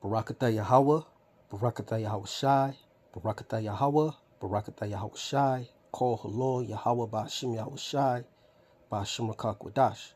Barakatah Yahweh, Barakatah Yahweh Shai, Barakatah Yahweh, Barakatah Yahweh Shai, Call Halor Yahweh Ba'ashim Yahweh Shai, Ba'ashim Rakak Wadash.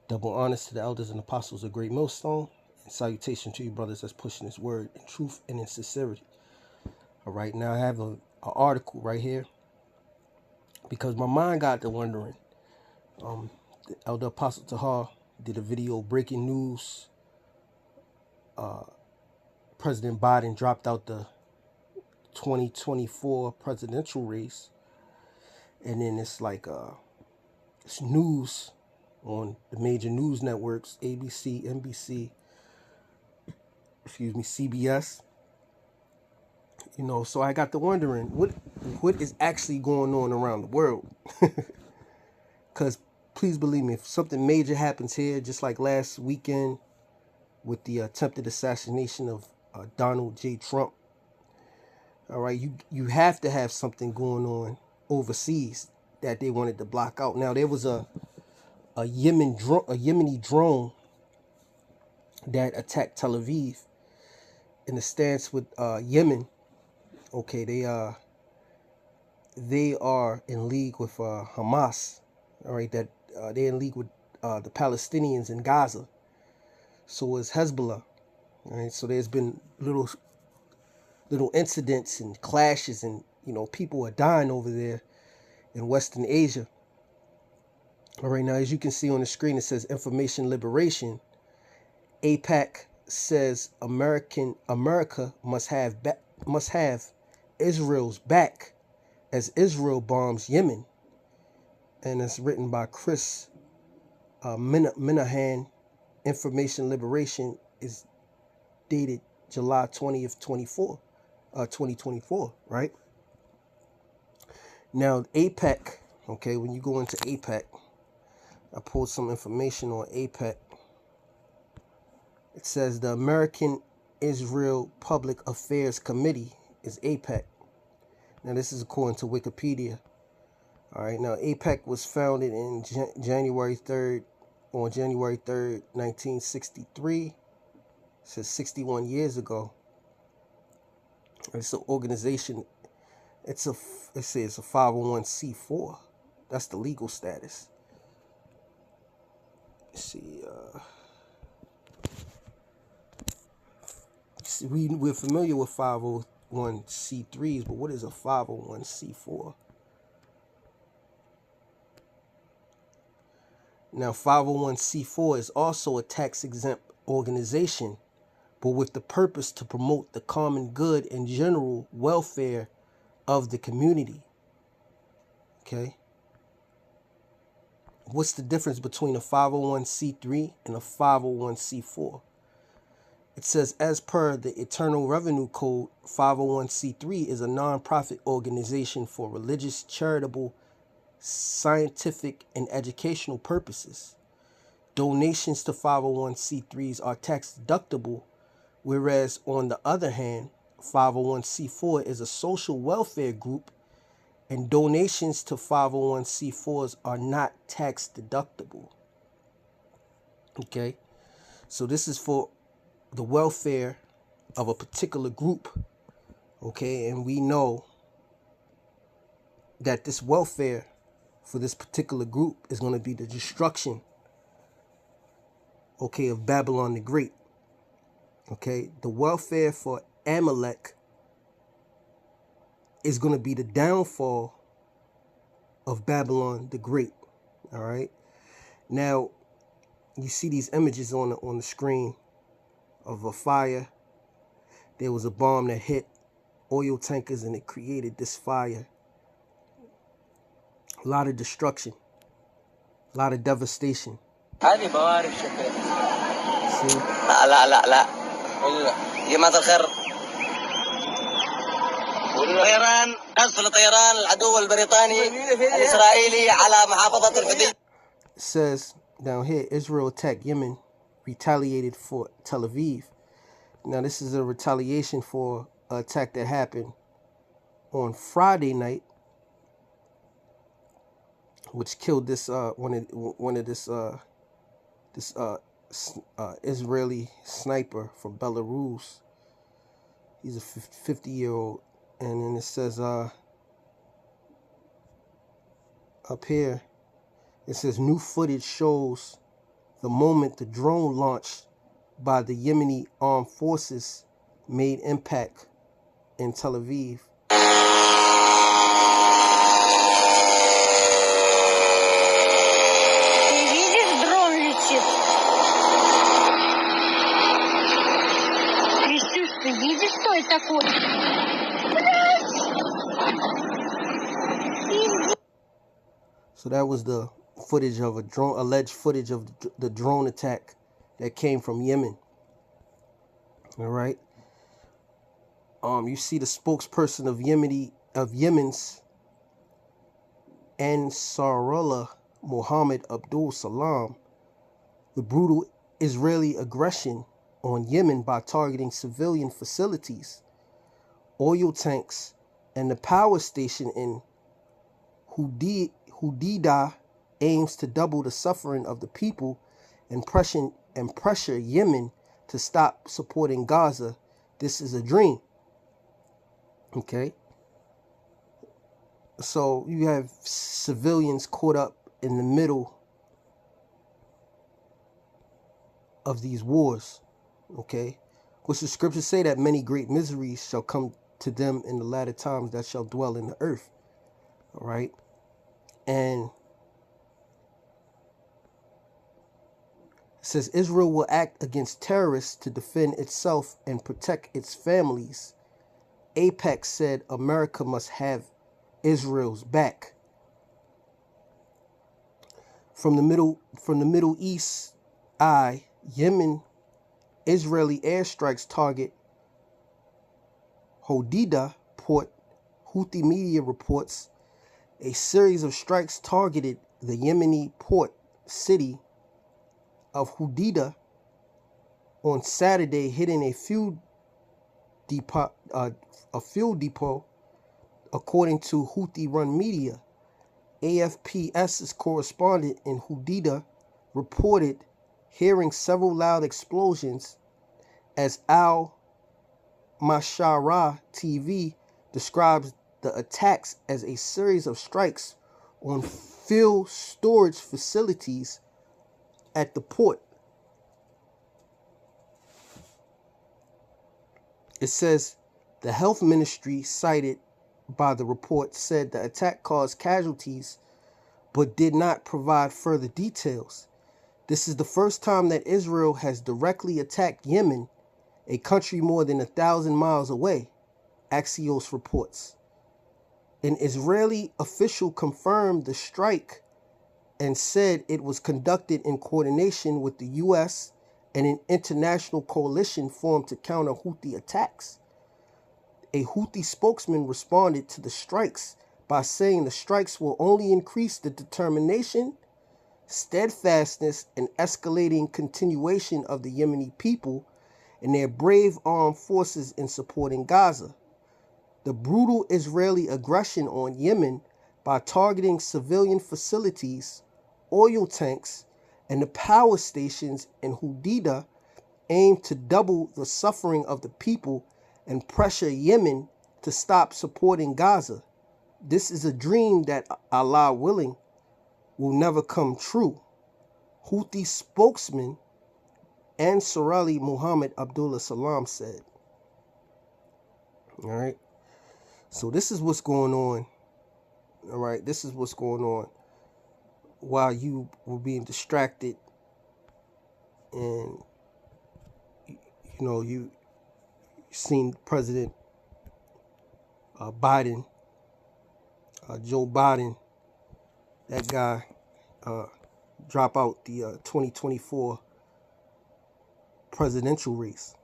Double honors to the elders and apostles of Great Millstone, and salutation to you brothers that's pushing this word in truth and in sincerity. All right, now I have an article right here because my mind got to wondering. The Elder Apostle Tahar did a video breaking news. President Biden dropped out the 2024 presidential race, and then it's like it's news on the major news networks: ABC, NBC, CBS. So I got to wondering what is actually going on around the world. Because please believe me, if something major happens here, just like last weekend with the attempted assassination of Donald J. Trump, all right, you have to have something going on overseas that they wanted to block out. Now there was a Yemeni drone that attacked Tel Aviv in the stance with Yemen. Okay, they are in league with Hamas. All right, that they're in league with the Palestinians in Gaza. So is Hezbollah. All right, so there's been little incidents and clashes, and people are dying over there in Western Asia. All right, now as you can see on the screen, it says Information Liberation. AIPAC says America must have Israel's back as Israel bombs Yemen, and it's written by Chris Minahan. Information Liberation is dated July 20th, 2024, right? Now, AIPAC, okay, when you go into AIPAC, I pulled some information on AIPAC. It says the American Israel Public Affairs Committee is AIPAC. Now, this is according to Wikipedia. All right, now AIPAC was founded in January 3rd, 1963. It says 61 years ago. It's an organization. It says a 501c4. That's the legal status. Let's see. We're familiar with 501c3s, but what is a 501c4? Now, 501c4 is also a tax-exempt organization, but with the purpose to promote the common good and general welfare of the community. Okay? What's the difference between a 501c3 and a 501c4? It says, as per the Internal Revenue Code, 501c3 is a nonprofit organization for religious, charitable, scientific, and educational purposes. Donations to 501c3s are tax deductible, whereas on the other hand, 501c4 is a social welfare group, and donations to 501c4s are not tax deductible. Okay, so this is for the welfare of a particular group. Okay, and we know that this welfare for this particular group is going to be the destruction, okay, of Babylon the Great. Okay, the welfare for Amalek is going to be the downfall of Babylon the Great. All right, now you see these images on the screen of a fire. There was a bomb that hit oil tankers and it created this fire. A lot of destruction, a lot of devastation. هذه بوارق شكل. لا جماعة الخير. طيران قصف طيران العدو البريطاني الإسرائيلي على محافظة الحديدية. It says down here, Israel attacked Yemen, retaliated for Tel Aviv. Now this is a retaliation for an attack that happened on Friday night, which killed this one of this Israeli sniper from Belarus. He's a 50-year-old. And then it says up here, it says new footage shows the moment the drone launched by the Yemeni armed forces made impact in Tel Aviv. So that was the footage of a drone, alleged footage of the drone attack that came from Yemen. All right. You see the spokesperson of Yemen's Ansarullah Mohammed Abdul Salam, the brutal Israeli aggression on Yemen by targeting civilian facilities, oil tanks, and the power station in Hudida aims to double the suffering of the people and pressure Yemen to stop supporting Gaza. This is a dream. Okay. So you have civilians caught up in the middle of these wars. Okay. Which the scriptures say that many great miseries shall come to them in the latter times that shall dwell in the earth. All right. And it says Israel will act against terrorists to defend itself and protect its families. Apex said America must have Israel's back. From the Middle East, Yemen, Israeli airstrikes target Hodeidah port. Houthi media reports a series of strikes targeted the Yemeni port city of Hodeidah on Saturday, hitting a fuel depot, according to Houthi-run media. AFP's correspondent in Hodeidah reported hearing several loud explosions as Al Mashara TV describes the attacks as a series of strikes on fuel storage facilities at the port. It says the health ministry cited by the report said the attack caused casualties but did not provide further details. This is the first time that Israel has directly attacked Yemen, a country more than 1,000 miles away, Axios reports. An Israeli official confirmed the strike and said it was conducted in coordination with the U.S. and an international coalition formed to counter Houthi attacks. A Houthi spokesman responded to the strikes by saying the strikes will only increase the determination, steadfastness, and escalating continuation of the Yemeni people and their brave armed forces in supporting Gaza. The brutal Israeli aggression on Yemen by targeting civilian facilities, oil tanks, and the power stations in Hodeidah aimed to double the suffering of the people and pressure Yemen to stop supporting Gaza. This is a dream that, Allah willing, will never come true. Houthi spokesman Ansarullah Mohammed Abdul Salam said. All right. So this is what's going on. All right. This is what's going on while you were being distracted and, you seen President Biden, Joe Biden, that guy, drop out the 2024 presidential race.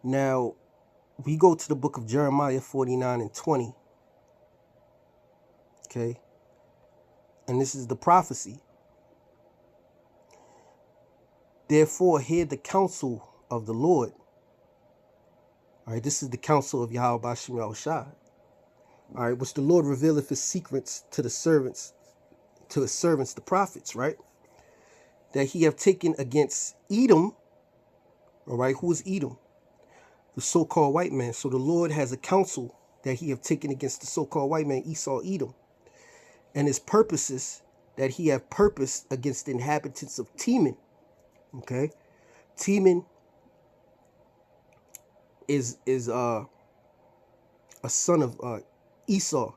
Now, we go to the book of Jeremiah 49 and 20. Okay? And this is the prophecy. Therefore, hear the counsel of the Lord. All right, this is the counsel of Yahweh Bashim Yahushai. All right, which the Lord revealeth his secrets to his servants, the prophets, right? that he have taken against Edom. All right, who is Edom? The so-called white man. So the Lord has a counsel that he have taken against the so-called white man, Esau, Edom, and his purposes that he have purposed against the inhabitants of Teman. Okay, Teman is a son of Esau.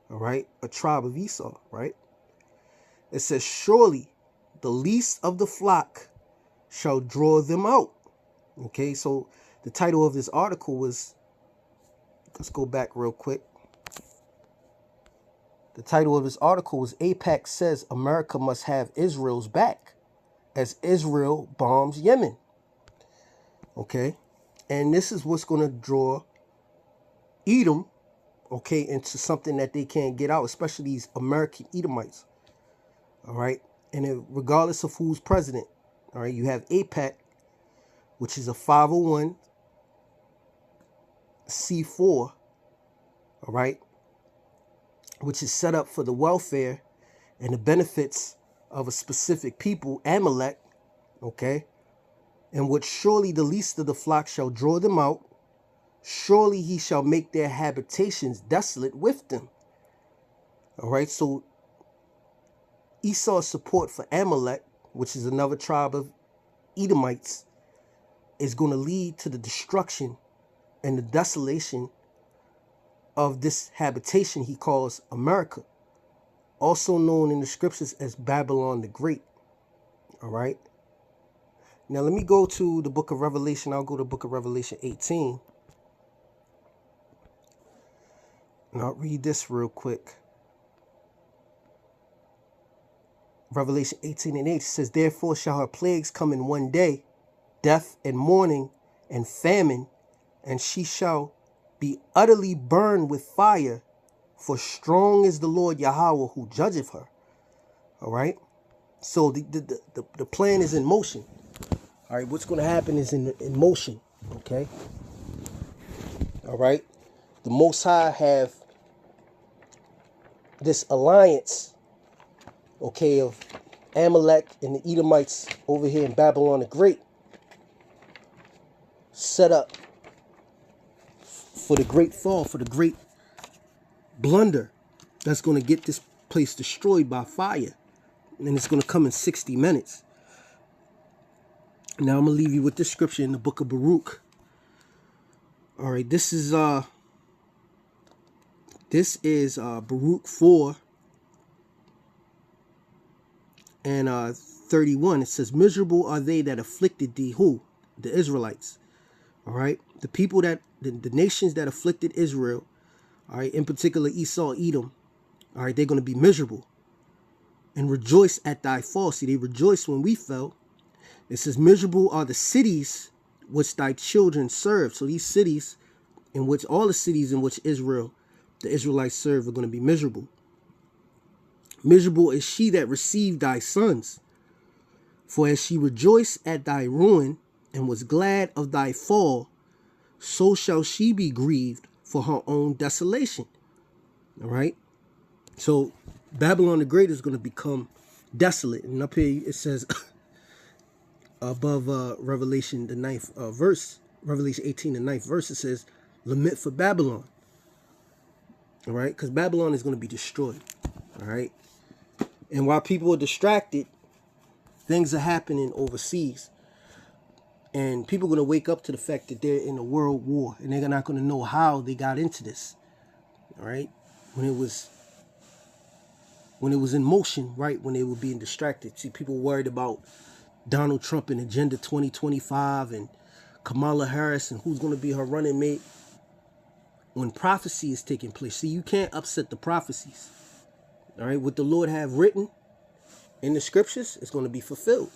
All right, a tribe of Esau. Right. It says, surely the least of the flock shall draw them out. Okay, so the title of this article was, let's go back real quick. The title of this article was AIPAC says America must have Israel's back as Israel bombs Yemen. Okay, and this is what's going to draw Edom, okay, into something that they can't get out, especially these American Edomites. All right, and regardless of who's president, all right, you have AIPAC, which is a 501c4, all right, which is set up for the welfare and the benefits of a specific people, Amalek, okay, and which surely the least of the flock shall draw them out, surely he shall make their habitations desolate with them. All right, so Esau's support for Amalek, which is another tribe of Edomites, is going to lead to the destruction and the desolation of this habitation he calls America, also known in the scriptures as Babylon the Great. All right. Now let me go to the book of Revelation. I'll go to the book of Revelation 18. And I'll read this real quick. Revelation 18:8 says, therefore shall her plagues come in one day, death and mourning and famine, and she shall be utterly burned with fire, for strong is the Lord Yahweh who judgeth her. All right. So the plan is in motion. All right. What's going to happen is in motion. Okay. All right. The Most High have this alliance, okay, of Amalek and the Edomites over here in Babylon the Great, set up for the great fall, for the great blunder that's going to get this place destroyed by fire. And it's going to come in 60 minutes. Now I'm going to leave you with this scripture in the book of Baruch. All right, this is Baruch 4 and 31. It says, miserable are they that afflicted thee. Who? The Israelites. All right, the people that the nations that afflicted Israel, all right, in particular Esau, Edom, all right, they're going to be miserable and rejoice at thy fall. See, they rejoiced when we fell. It says, miserable are the cities which thy children serve. So these cities, in which all the cities in which Israel, the Israelites serve, are going to be miserable. Miserable is she that received thy sons, for as she rejoiced at thy ruin and was glad of thy fall, so shall she be grieved for her own desolation. All right. So Babylon the Great is going to become desolate. And up here it says above Revelation the 9th verse, Revelation 18 the 9th verse, it says, lament for Babylon. All right. Because Babylon is going to be destroyed. All right. And while people are distracted, things are happening overseas. And people are going to wake up to the fact that they're in a world war. And they're not going to know how they got into this. All right. When it was in motion, right? When they were being distracted. See, people worried about Donald Trump and Agenda 2025 and Kamala Harris and who's going to be her running mate. When prophecy is taking place. See, you can't upset the prophecies. All right. What the Lord have written in the scriptures is going to be fulfilled.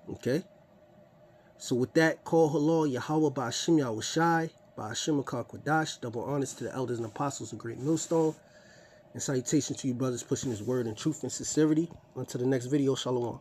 Okay. So with that, call halal Yahweh Ba'ashim Yahushai, Ba'ashim Akar Kwadash, double honors to the elders and apostles of Great Millstone, and salutations to you brothers pushing his word in truth and sincerity. Until the next video, shalom.